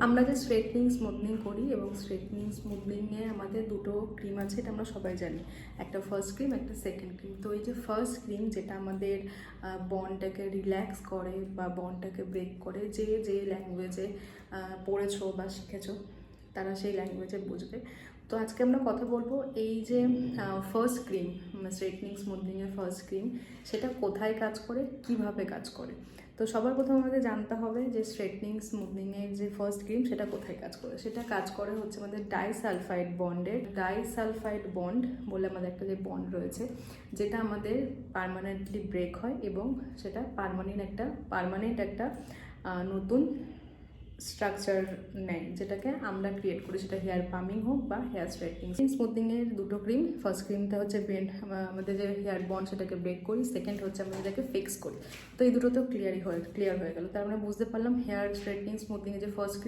আমরা যে straightening smoothing করি এবং স্ট্রেটনিং স্মুথনিংয়ে আমাদের দুটো ক্রিম আছে, এটা আমরা সবাই জানি। একটা ফার্স্ট ক্রিম, একটা সেকেন্ড ক্রিম। তো এই যে ফার্স্ট ক্রিম যেটা আমাদের বনটাকে রিল্যাক্স করে বা বনটাকে ব্রেক করে, যে যে ল্যাঙ্গুয়েজে পড়েছো বা শিখেছো তারা সেই ল্যাঙ্গুয়েজে বুঝবে। তো আজকে আমরা কথা বলবো এই যে ফার্স্ট ক্রিম, স্ট্রেটনিং স্মুথনিংয়ের ফার্স্ট ক্রিম, সেটা কোথায় কাজ করে, কিভাবে কাজ করে। তো সবার প্রথমে আমাদের জানতে হবে যে স্ট্রেটনিং স্মুথনিংয়ের যে ফার্স্ট ক্রিম সেটা কোথায় কাজ করে। সেটা কাজ করে হচ্ছে আমাদের ডাইসালফাইড বন্ডের। ডাইসালফাইড বন্ড বলে আমাদের একটা যে বন্ড রয়েছে, যেটা আমাদের পার্মানেন্টলি ব্রেক হয় এবং সেটা পার্মানেন্ট একটা নতুন স্ট্রাকচার নেয়, যেটাকে আমরা ক্রিয়েট করি, সেটা হেয়ার পামিং হোক বা হেয়ার স্ট্রেটনিং স্মুথনিংয়ের দুটো ক্রিম। ফার্স্ট ক্রিমটা হচ্ছে আমাদের যে হেয়ার বন্ড সেটাকে ব্রেক করি, সেকেন্ড হচ্ছে আমরা এটাকে ফিক্স করি। তো এই দুটো তো ক্লিয়ার হয়ে গেল। তার মানে বুঝতে পারলাম হেয়ার স্ট্রেটনিং স্মুথনিংয়ের যে ফার্স্ট